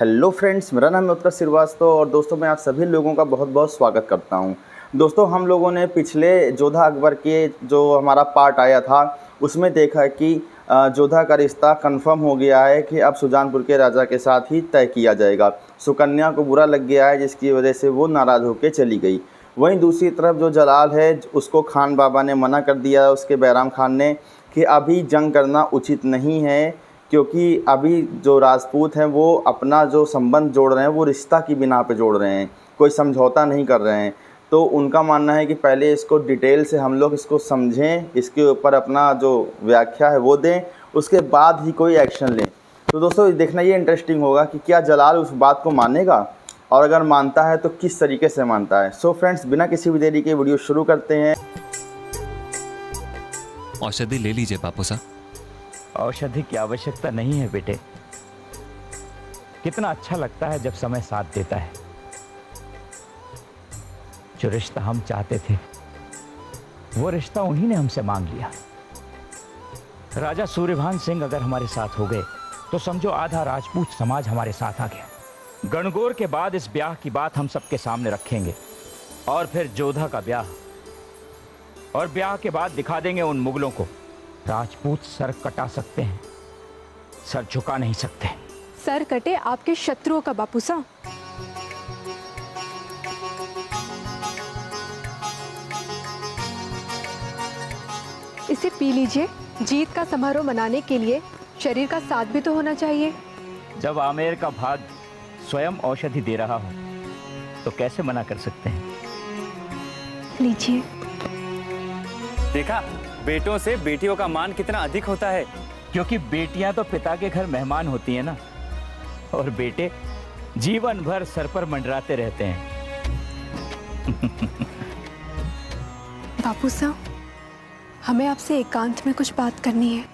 Hello friends, मेरा नाम है उत्कर्ष श्रीवास्तव और दोस्तों मैं आप सभी लोगों का बहुत बहुत स्वागत करता हूं। दोस्तों हम लोगों ने पिछले जोधा अकबर के जो हमारा पार्ट आया था उसमें देखा कि जोधा का रिश्ता कंफर्म हो गया है कि अब सुजानपुर के राजा के साथ ही तय किया जाएगा। सुकन्या को बुरा लग गया है जिसकी वजह से वो नाराज़ होकर चली गई। वहीं दूसरी तरफ जो जलाल है उसको खान बाबा ने मना कर दिया, उसके बैराम खान ने, कि अभी जंग करना उचित नहीं है, क्योंकि अभी जो राजपूत हैं वो अपना जो संबंध जोड़ रहे हैं वो रिश्ता की बिना पे जोड़ रहे हैं, कोई समझौता नहीं कर रहे हैं। तो उनका मानना है कि पहले इसको डिटेल से हम लोग इसको समझें, इसके ऊपर अपना जो व्याख्या है वो दें, उसके बाद ही कोई एक्शन लें। तो दोस्तों देखना ये इंटरेस्टिंग होगा कि क्या जलाल उस बात को मानेगा और अगर मानता है तो किस तरीके से मानता है। सो फ्रेंड्स, बिना किसी भी देरी के वीडियो शुरू करते हैं। औषधि ले लीजिए बापू साहब। औषधि की आवश्यकता नहीं है बेटे। कितना अच्छा लगता है जब समय साथ देता है। जो रिश्ता हम चाहते थे वो रिश्ता उन्हीं ने हमसे मांग लिया। राजा सूर्यभान सिंह अगर हमारे साथ हो गए तो समझो आधा राजपूत समाज हमारे साथ आ गया। गणगौर के बाद इस ब्याह की बात हम सबके सामने रखेंगे और फिर जोधा का ब्याह, और ब्याह के बाद दिखा देंगे उन मुगलों को राजपूत सर कटा सकते हैं, सर झुका नहीं सकते। सर कटे आपके शत्रुओं का बापू साहब। इसे पी लीजिए। जीत का समारोह मनाने के लिए शरीर का साथ भी तो होना चाहिए। जब आमेर का भाग स्वयं औषधि दे रहा हो तो कैसे मना कर सकते हैं। लीजिए। देखा, बेटों से बेटियों का मान कितना अधिक होता है। क्योंकि बेटियां तो पिता के घर मेहमान होती हैं ना, और बेटे जीवन भर सर पर मंडराते रहते हैं। बापू साहब, हमें आपसे एकांत में कुछ बात करनी है।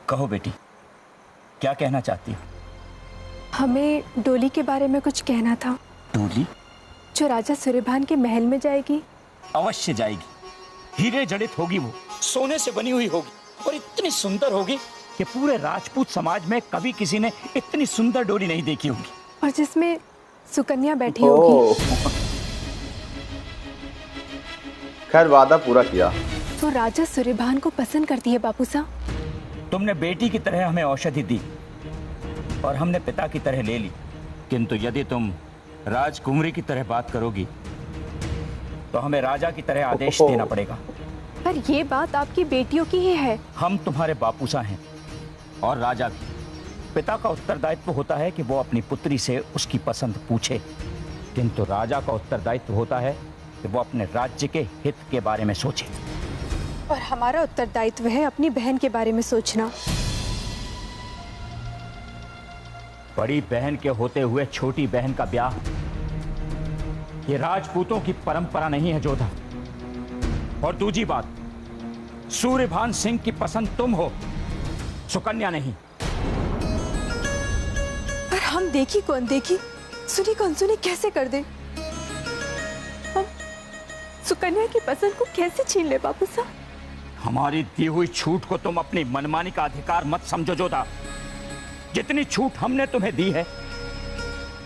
कहो बेटी, क्या कहना चाहती हो। हमें डोली के बारे में कुछ कहना था। डोली जो राजा सूर्यभान के महल में जाएगी। अवश्य जाएगी। हीरे जड़ित होगी, वो सोने से बनी हुई होगी और इतनी सुंदर होगी कि पूरे राजपूत समाज में कभी किसी ने इतनी सुंदर डोली नहीं देखी होगी। और जिसमें सुकन्या बैठी होगी। खैर, वादा पूरा किया। तो राजा सूर्यभान को पसंद करती है बापू साहब। तुमने बेटी की तरह हमें औषधि दी और हमने पिता की तरह ले ली, किंतु यदि तुम राजकुमारी की तरह बात करोगी तो हमें राजा की तरह आदेश देना पड़ेगा। पर ये बात आपकी बेटियों की ही है। हम तुम्हारे बापूसा हैं और राजा भी। पिता का उत्तरदायित्व होता है कि वो अपनी पुत्री से उसकी पसंद पूछे, किंतु राजा का उत्तरदायित्व होता है कि वो अपने राज्य के हित के बारे में सोचे। और हमारा उत्तरदायित्व है अपनी बहन के बारे में सोचना। बड़ी बहन के होते हुए छोटी बहन का ब्याह, ये राजपूतों की परंपरा नहीं है जोधा। और दूसरी बात, सूर्यभान सिंह की पसंद तुम हो, सुकन्या नहीं। पर हम देखी कौन देखी, सुनी कौन सुनी कैसे कर दे। हम सुकन्या की पसंद को कैसे छीन ले बापू साहब। हमारी दी हुई छूट को तुम अपनी मनमानी का अधिकार मत समझो जोधा। जितनी छूट हमने तुम्हें दी है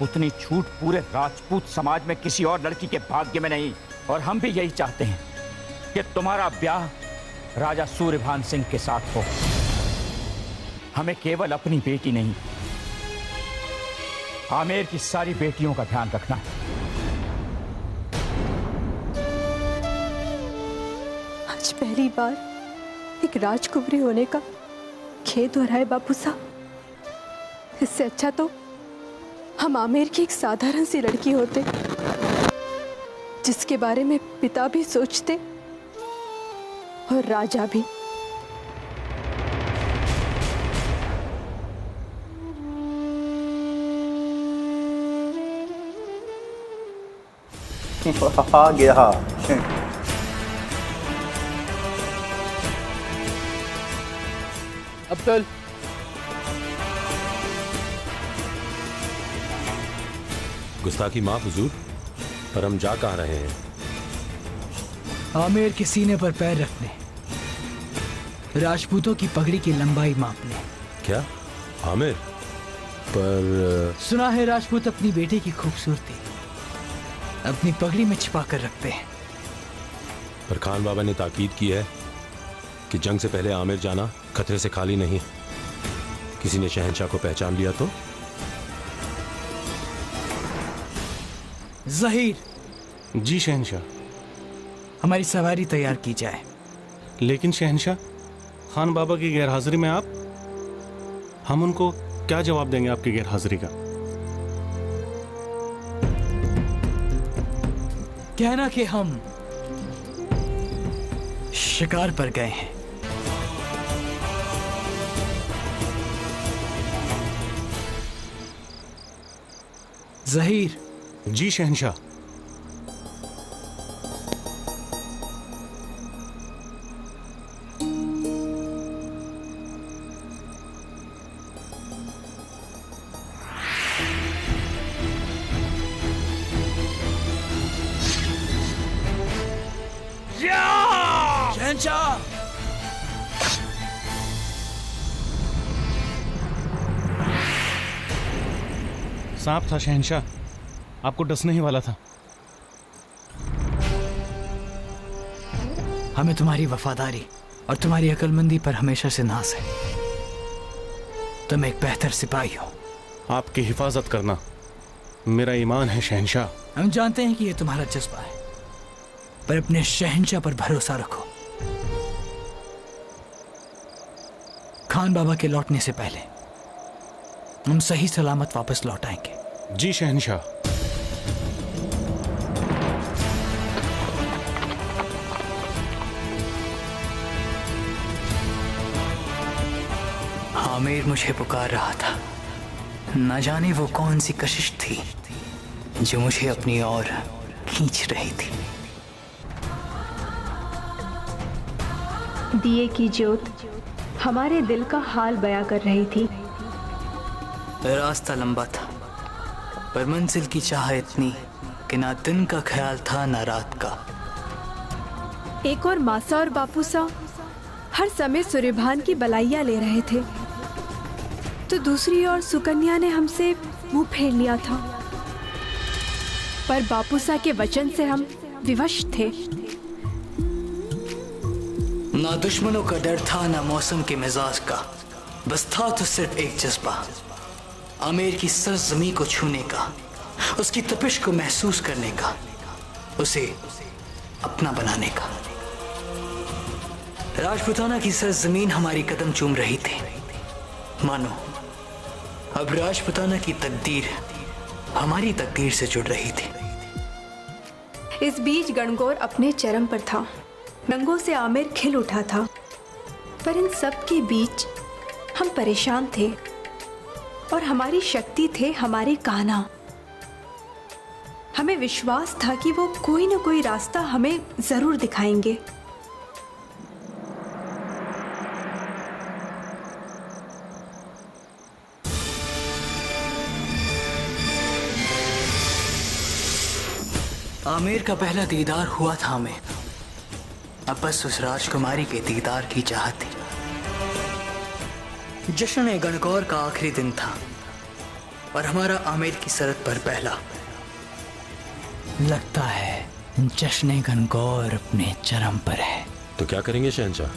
उतनी छूट पूरे राजपूत समाज में किसी और लड़की के भाग्य में नहीं। और हम भी यही चाहते हैं कि तुम्हारा ब्याह राजा सूर्यभान सिंह के साथ हो। हमें केवल अपनी बेटी नहीं, आमेर की सारी बेटियों का ध्यान रखना है। आज पहली बार एक राजकुमारी होने का खेद हो रहा है बापू साहब। इससे अच्छा तो हम आमेर की एक साधारण सी लड़की होते, जिसके बारे में पिता भी सोचते और राजा भी। आ गया। अब चल। गुस्ताखी माफ हुजूर, पर हम जा कहाँ रहे हैं। आमेर के सीने पर पैर रखने। राजपूतों की पगड़ी की लंबाई माप लें। क्या आमिर? पर सुना है राजपूत अपनी बेटी की खूबसूरती अपनी पगड़ी में छिपा कर रखते हैं। पर खान बाबा ने ताकीद की है कि जंग से पहले आमिर जाना खतरे से खाली नहीं। किसी ने शहंशाह को पहचान लिया तो? ज़हीर। जी शहंशाह। हमारी सवारी तैयार की जाए। लेकिन शहंशाह, खान बाबा की गैरहाजिरी में हम उनको क्या जवाब देंगे आपकी गैरहाजिरी का? कहना कि हम शिकार पर गए हैं। ज़हीर। जी शहंशाह। शहंशाह। सांप था शहंशाह, आपको डसने ही वाला था। हमें तुम्हारी वफादारी और तुम्हारी अक्लमंदी पर हमेशा से नाज है। तुम एक बेहतर सिपाही हो। आपकी हिफाजत करना मेरा ईमान है शहंशाह। हम जानते हैं कि यह तुम्हारा जज्बा है, पर अपने शहंशाह पर भरोसा रखो। खान बाबा के लौटने से पहले हम सही सलामत वापस लौट आएंगे। जी शहंशाह। आमिर मुझे पुकार रहा था। न जाने वो कौन सी कशिश थी जो मुझे अपनी ओर खींच रही थी। दिए की ज्योत हमारे दिल का हाल बयां कर रही थी। रास्ता लंबा था, पर मंजिल की चाह इतनी कि ना दिन का ख्याल था ना रात का। एक और मासा और बापूसा हर समय सूर्यभान की बलाइयाँ ले रहे थे, तो दूसरी ओर सुकन्या ने हमसे मुंह फेर लिया था। पर बापूसा के वचन से हम विवश थे। ना दुश्मनों का डर था ना मौसम के मिजाज का, बस था तो सिर्फ एक जज्बा, आमिर की सरजमी को छूने का, उसकी तपिश को महसूस करने का, उसे अपना बनाने का। राजपुताना की सरजमीन हमारी कदम चूम रही थी। मानो अब राजपुताना की तकदीर हमारी तकदीर से जुड़ रही थी। इस बीच गणगौर अपने चरम पर था। रंगों से आमिर खिल उठा था, पर इन सब के बीच हम परेशान थे और हमारी शक्ति थे हमारे कान्हा। हमें विश्वास था कि वो कोई ना कोई रास्ता हमें जरूर दिखाएंगे। आमिर का पहला दीदार हुआ था हमें, अब बस उस राजकुमारी के दीदार की चाहत थी। जश्न गणगौर का आखिरी दिन था और हमारा आमिर की सरहद पर पहला। लगता है जश्न गणगौर अपने चरम पर है। तो क्या करेंगे शहंशाह?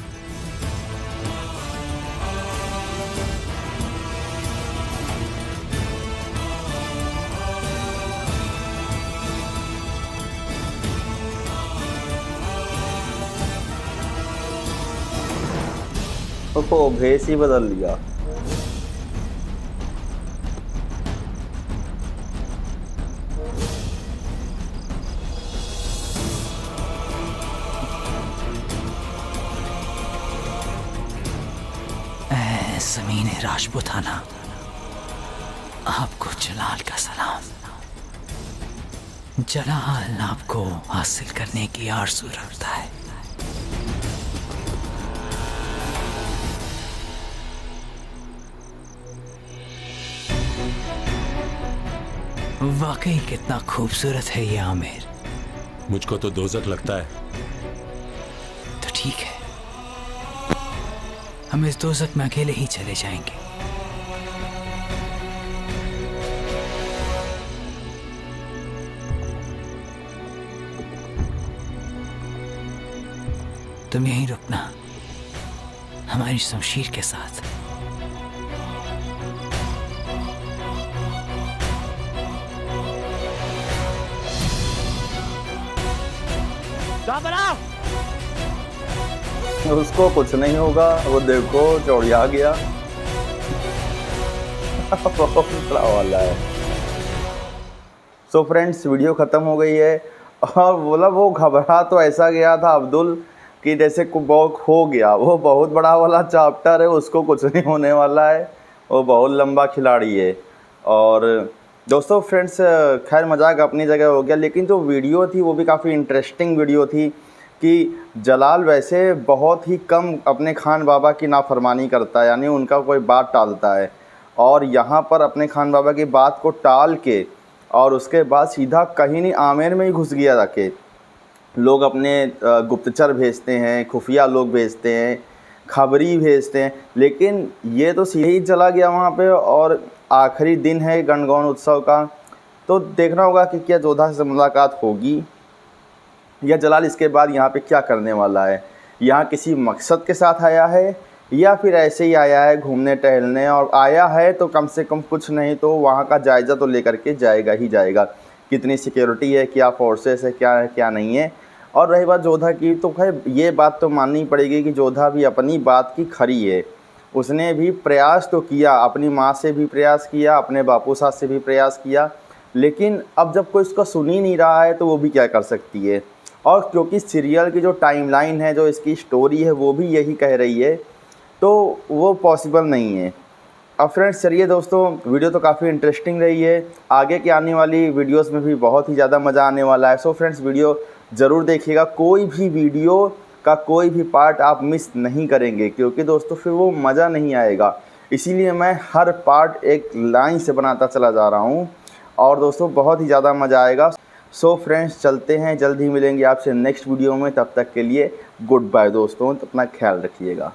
ओहो, भेष ही बदल लिया। ज़मीन राजपुताना, आपको जलाल का सलाम। जलाल आपको हासिल करने की आरज़ू रखता है। वाकई कितना खूबसूरत है ये आमिर। मुझको तो दोज़ख लगता है। तो ठीक है, हम इस दोज़ख में अकेले ही चले जाएंगे। तुम यहीं रुकना हमारी शमशीर के साथ। उसको कुछ नहीं होगा, वो देखो चौड़िया गया। बहुत बड़ा वाला है। सो फ्रेंड्स, वीडियो ख़त्म हो गई है और बोला वो घबरा तो ऐसा गया था अब्दुल कि जैसे बहुत खो गया। वो बहुत बड़ा वाला चैप्टर है, उसको कुछ नहीं होने वाला है, वो बहुत लंबा खिलाड़ी है। और दोस्तों फ्रेंड्स, खैर मजाक अपनी जगह हो गया, लेकिन जो वीडियो थी वो भी काफ़ी इंटरेस्टिंग वीडियो थी कि जलाल वैसे बहुत ही कम अपने खान बाबा की नाफरमानी करता है, यानी उनका कोई बात टालता है, और यहाँ पर अपने खान बाबा की बात को टाल के और उसके बाद सीधा कहीं नहीं आमेर में ही घुस गया जाके। लोग अपने गुप्तचर भेजते हैं, खुफिया लोग भेजते हैं, खबरी भेजते हैं, लेकिन ये तो सीधे ही चला गया वहाँ पे। और आखिरी दिन है गणगौर उत्सव का, तो देखना होगा कि क्या जोधा से मुलाकात होगी या जलाल इसके बाद यहाँ पे क्या करने वाला है। यहाँ किसी मकसद के साथ आया है या फिर ऐसे ही आया है घूमने टहलने, और आया है तो कम से कम कुछ नहीं तो वहाँ का जायज़ा तो लेकर के जाएगा ही जाएगा। कितनी सिक्योरिटी है, क्या फोर्सेस है, क्या नहीं है। और रही बात जोधा की, तो खैर ये बात तो माननी पड़ेगी कि जोधा भी अपनी बात की खरी है। उसने भी प्रयास तो किया, अपनी माँ से भी प्रयास किया, अपने बापू साहब से भी प्रयास किया, लेकिन अब जब कोई उसका सुन ही नहीं रहा है तो वो भी क्या कर सकती है। और क्योंकि सीरियल की जो टाइमलाइन है, जो इसकी स्टोरी है, वो भी यही कह रही है, तो वो पॉसिबल नहीं है। अब फ्रेंड्स चलिए दोस्तों, वीडियो तो काफ़ी इंटरेस्टिंग रही है, आगे की आने वाली वीडियोस में भी बहुत ही ज़्यादा मज़ा आने वाला है। सो फ्रेंड्स वीडियो ज़रूर देखिएगा, कोई भी वीडियो का कोई भी पार्ट आप मिस नहीं करेंगे, क्योंकि दोस्तों फिर वो मज़ा नहीं आएगा। इसीलिए मैं हर पार्ट एक लाइन से बनाता चला जा रहा हूँ, और दोस्तों बहुत ही ज़्यादा मज़ा आएगा। सो फ्रेंड्स चलते हैं, जल्द ही मिलेंगे आपसे नेक्स्ट वीडियो में। तब तक के लिए गुड बाय दोस्तों, अपना ख्याल रखिएगा।